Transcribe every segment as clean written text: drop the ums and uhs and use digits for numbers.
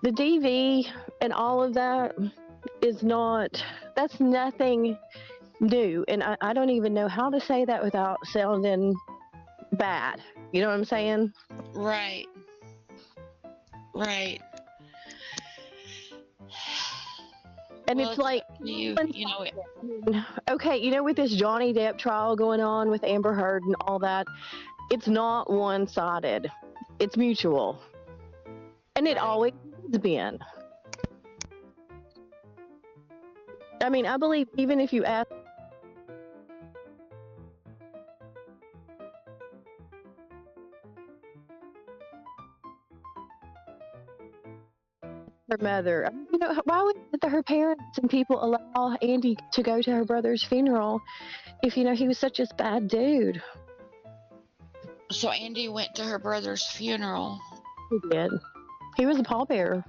The DV and all of that is not, that's nothing new. And I don't even know how to say that without sounding bad. You know what I'm saying? Right. Right. And Well, it's like, you know it. okay, you know, with this Johnny Depp trial going on with Amber Heard and all that, it's not one-sided. It's mutual. And it always has been. I mean, I believe even if you ask her mother, you know, why would her parents and people allow Andy to go to her brother's funeral if, you know, he was such a bad dude? So Andy went to her brother's funeral. He did. He was a pallbearer.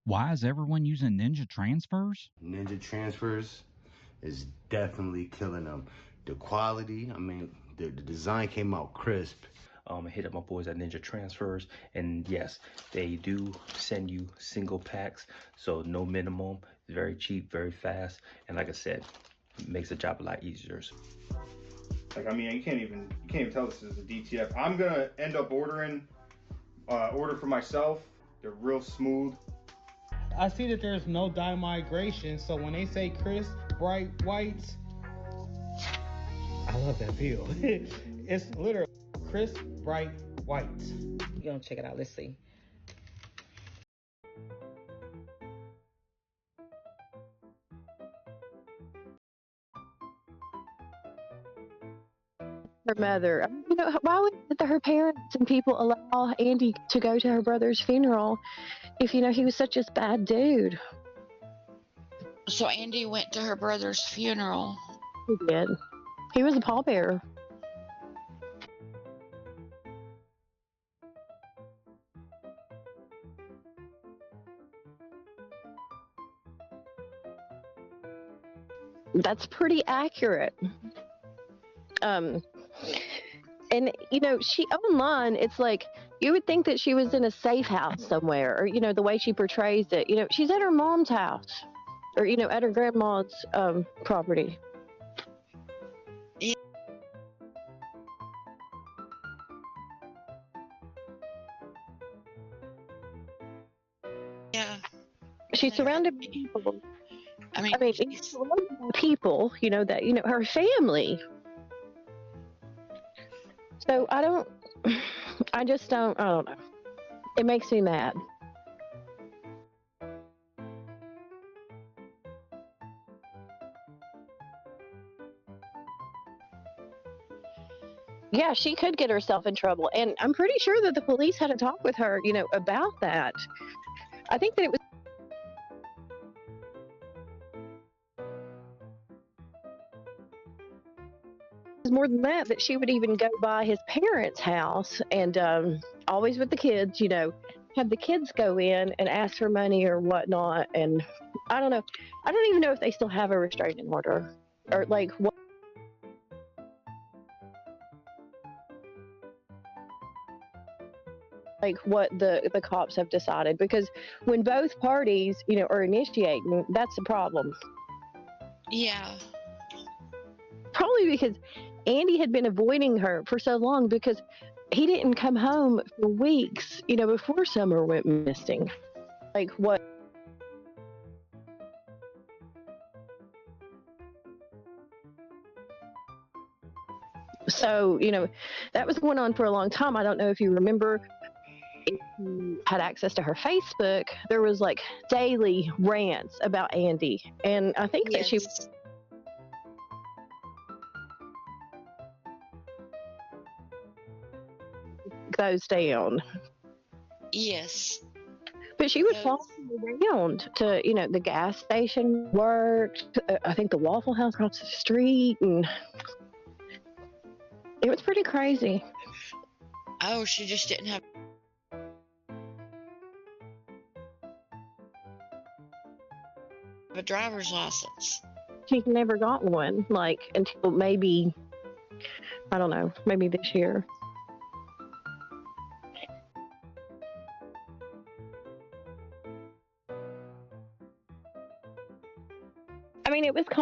Why is everyone using ninja transfers? Ninja transfers is definitely killing them. The quality, I mean, the design came out crisp. I hit up my boys at Ninja Transfers, and yes, they do send you single packs, so no minimum. It's very cheap, very fast, and like I said, it makes the job a lot easier. Like, I mean, you can't even tell this is a DTF. I'm gonna end up ordering order for myself. They're real smooth. I see that there's no dye migration, so when they say crisp, bright whites, I love that feel. It's literally crisp, bright whites. You're gonna check it out. Let's see. Her mother, you know, why would her parents and people allow Andy to go to her brother's funeral if, you know, he was such a bad dude? So Andy went to her brother's funeral. He did. He was a pallbearer. That's pretty accurate. And, you know, she online, it's like, you would think that she was in a safe house somewhere, or, you know, the way she portrays it, you know, she's at her mom's house, or, you know, at her grandma's property. Yeah. She's surrounded by people. I mean, she's surrounded by people, you know, that, you know, her family. So I don't know. It makes me mad. Yeah, she could get herself in trouble. And I'm pretty sure that the police had a talk with her, you know, about that. I think that it was more than that she would even go by his parents' house and always with the kids, you know, have the kids go in and ask for money or whatnot. And I don't know. I don't even know if they still have a restraining order or like what. Like what the cops have decided, because when both parties, you know, are initiating, that's the problem. Yeah. Probably because Andy had been avoiding her for so long because he didn't come home for weeks, you know, before Summer went missing. Like what? So, you know, that was going on for a long time. I don't know if you remember, if you had access to her Facebook, there was like daily rants about Andy. And I think that she goes down. Yes. But she would follow around to, you know, the gas station worked. I think the Waffle House across the street, and it was pretty crazy. Oh, she just didn't have a driver's license. She never got one, like, until maybe, I don't know, maybe this year.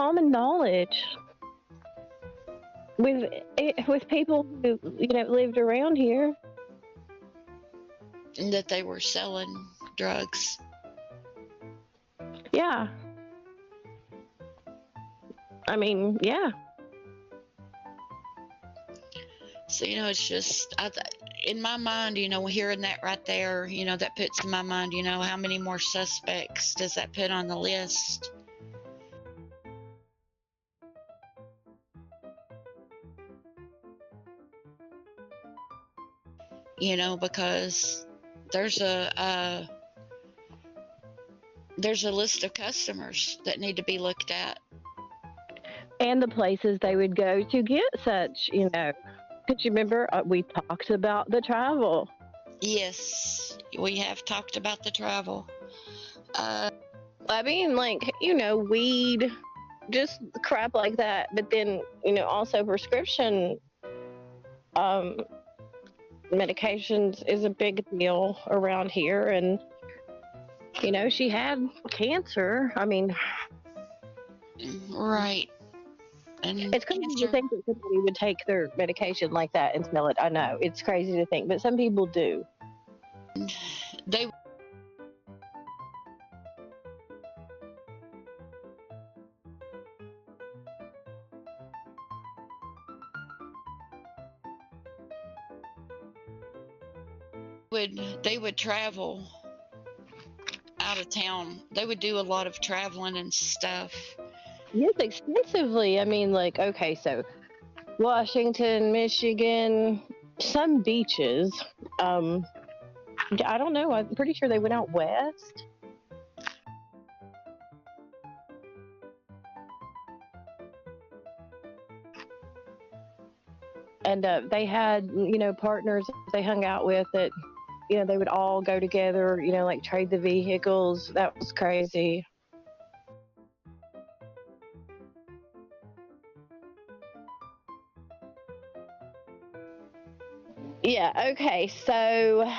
common knowledge with people who lived around here. And that they were selling drugs. Yeah. I mean, yeah. So, it's just, in my mind, hearing that right there, that puts in my mind, how many more suspects does that put on the list? Because there's a list of customers that need to be looked at. And the places they would go to get such, Could you remember we talked about the travel? Yes, we have talked about the travel. I mean, weed, just crap like that. But then, also prescription medications is a big deal around here. And, she had cancer. I mean, right. And it's crazy to think that somebody would take their medication like that and smell it. I know, it's crazy to think, but some people do. They would travel out of town. They would do a lot of traveling and stuff. Yes, extensively. I mean, okay, so Washington, Michigan, some beaches. I don't know. I'm pretty sure they went out west. And they had, partners they hung out with that, they would all go together, trade the vehicles. That was crazy. Yeah, okay, so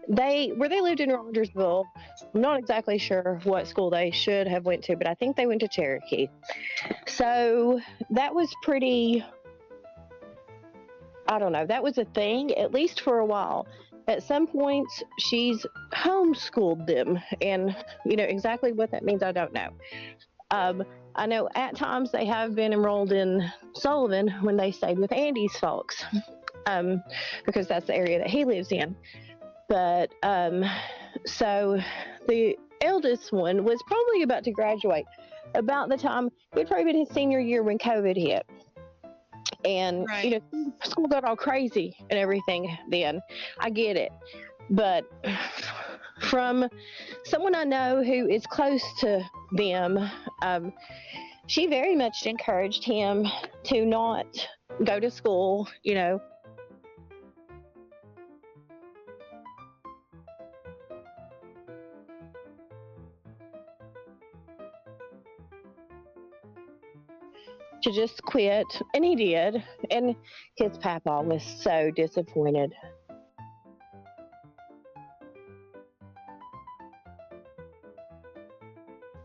they lived in Rogersville. I'm not exactly sure what school they should have went to, but I think they went to Cherokee. So that was pretty, I don't know, that was a thing, at least for a while. At some points, she's homeschooled them, and exactly what that means, I don't know. I know at times they have been enrolled in Sullivan when they stayed with Andy's folks, because that's the area that he lives in. But so the eldest one was probably about to graduate about the time, he'd probably been his senior year when COVID hit. And, right. School got all crazy and everything then. I get it. But from someone I know who is close to them, she very much encouraged him to not go to school, to just quit, and he did, and his papa was so disappointed.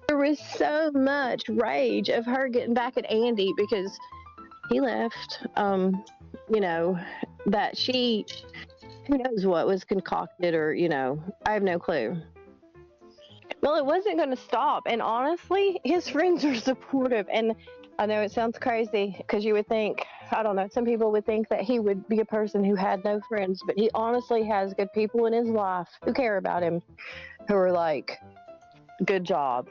There was so much rage of her getting back at Andy because he left, that she, who knows what was concocted, or, I have no clue. Well, it wasn't going to stop, and honestly, his friends are supportive, and I know it sounds crazy because you would think, I don't know, some people would think that he would be a person who had no friends, but he honestly has good people in his life who care about him, who are like, good job,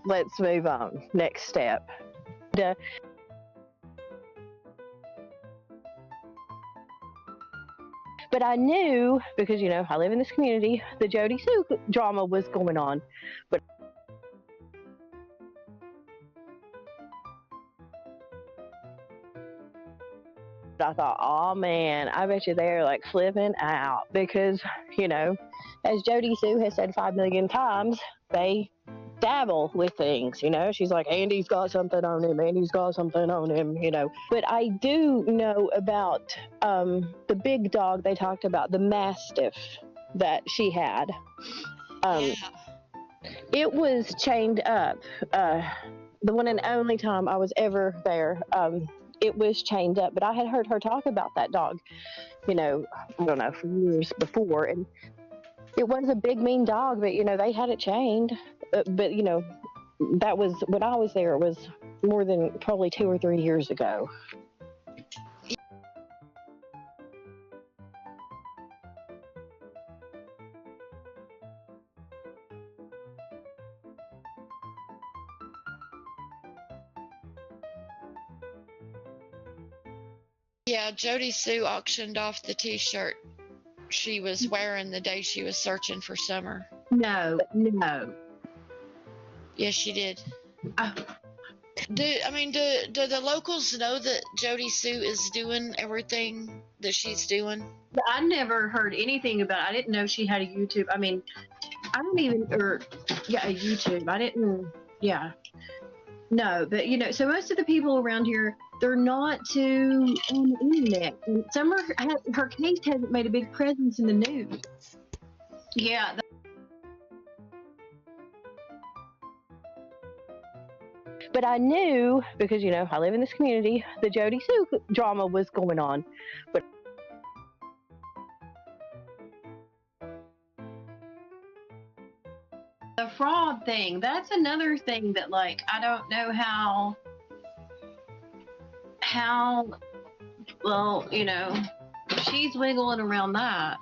let's move on, next step. But I knew, because, I live in this community, the Jody Sue drama was going on. But I thought, oh man, I bet you they're flipping out because, as Jody Sue has said 5 million times, they dabble with things, She's like, Andy's got something on him, Andy's got something on him, But I do know about the big dog they talked about, the Mastiff that she had. Yeah. It was chained up. The one and only time I was ever there, it was chained up. But I had heard her talk about that dog, I don't know, for years before. And it was a big, mean dog, but, they had it chained. But, that was when I was there. It was more than probably 2 or 3 years ago. Yeah, Jody Sue auctioned off the t-shirt she was wearing the day she was searching for Summer. No. Yes, she did. Oh. Do the locals know that Jody Sue is doing everything that she's doing? I never heard anything about it. I didn't know she had a YouTube. I YouTube. I didn't, No, but so most of the people around here, they're not too on the internet. And her case hasn't made a big presence in the news. Yeah. But I knew, because, I live in this community, the Jody Sue drama was going on. But the fraud thing, that's another thing that, I don't know how, well, she's wiggling around that,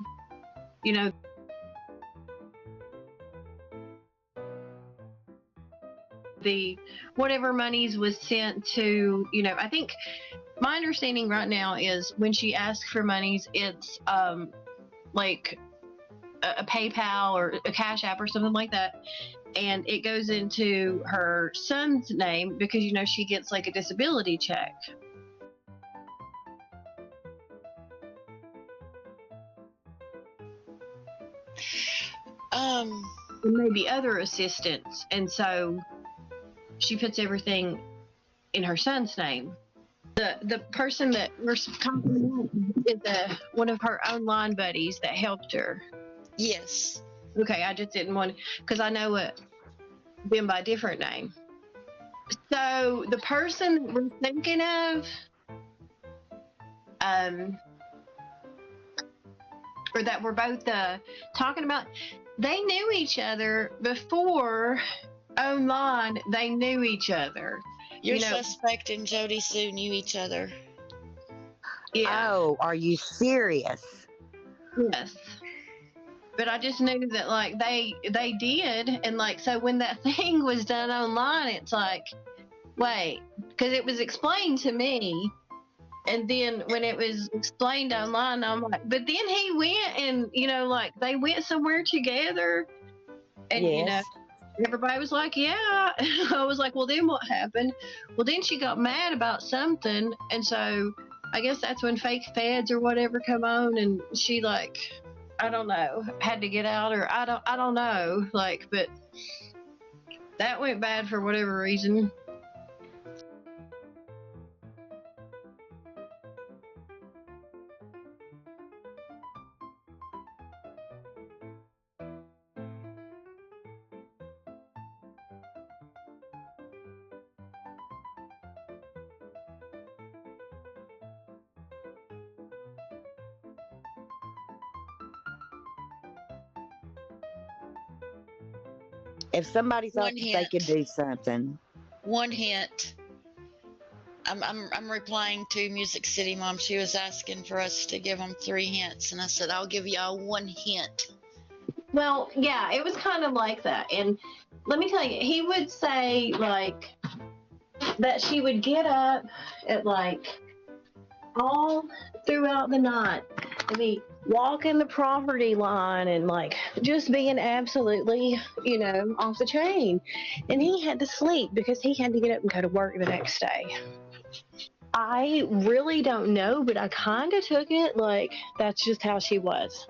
the whatever monies was sent to, I think my understanding right now is when she asks for monies, it's like a PayPal or a Cash App or something like that, and it goes into her son's name because she gets a disability check. And maybe other assistance, and so she puts everything in her son's name. The person that we're talking about is one of her online buddies that helped her. Yes. Okay, I just didn't want, because I know it been by a different name. So the person we're thinking of, or that we're both talking about, they knew each other before online. They knew each other. Your suspect and Jody Sue knew each other. Yeah. Oh, are you serious? Yes. But I just knew that they did, and so when that thing was done online, it's wait, because it was explained to me, and then when it was explained online, I'm like, but then he went and they went somewhere together, and yes. Everybody was like, yeah. I was like, well, then what happened? Well, then she got mad about something, and so I guess that's when fake feds or whatever come on, and she I don't know, had to get out, or I don't know, but that went bad for whatever reason. If somebody thought they could do something. One hint. I'm replying to Music City Mom. She was asking for us to give them 3 hints, and I said I'll give y'all 1 hint. Well, yeah, it was kind of like that. And let me tell you, he would say that she would get up at all throughout the night and be walking the property line and just being absolutely, off the chain. And he had to sleep because he had to get up and go to work the next day. I really don't know, but I kind of took it that's just how she was.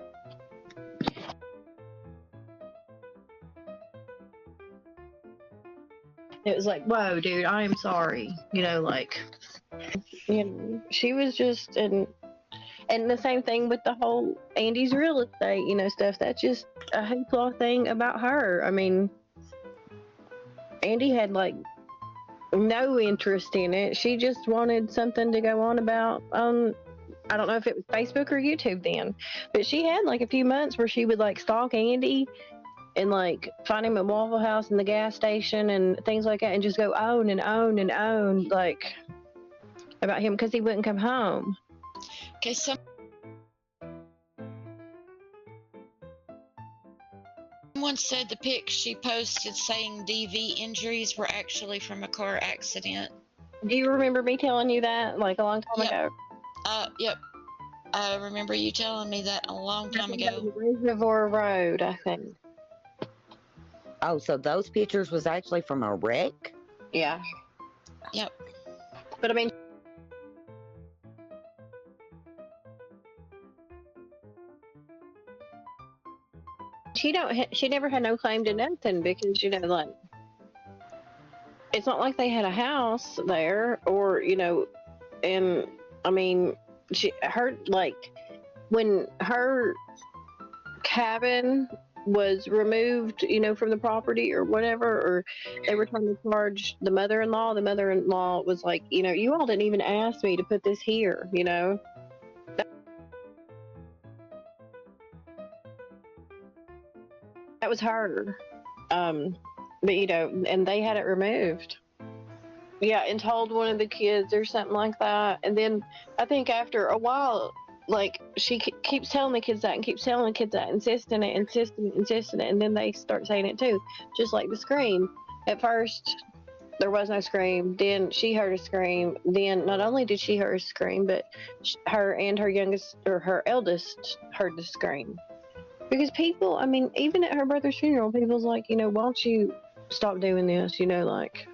It was whoa, dude, I am sorry. She was just, and the same thing with the whole Andy's real estate, stuff. That's just a hoopla thing about her. I mean, Andy had like no interest in it. She just wanted something to go on about. I don't know if it was Facebook or YouTube then, but she had like a few months where she would like stalk Andy and like find him at Waffle House and the gas station and things like that, and just go on and on and on like about him because he wouldn't come home. Okay, someone said the pics she posted saying DV injuries were actually from a car accident. Do you remember me telling you that like a long time ago? Yep. I remember you telling me that a long time ago. Reservoir Road, I think. Oh, so those pictures was actually from a wreck? Yeah. Yep. But I mean, she never had no claim to nothing because, you know, like, it's not like they had a house there or, you know, and I mean, when her cabin was removed, you know, from the property or whatever, or they were trying to charge the mother-in-law was like, you know, you all didn't even ask me to put this here, you know. That was her. But, you know, and they had it removed. Yeah, and told one of the kids or something like that. And then I think after a while, like, she keeps telling the kids that and keeps telling the kids that, insisting it. And then they start saying it too, just like the scream. At first, there was no scream. Then she heard a scream. Then not only did she hear a scream, but her and her eldest heard the scream. Because people, I mean, even at her brother's funeral, people's like, you know, why don't you stop doing this? You know, like,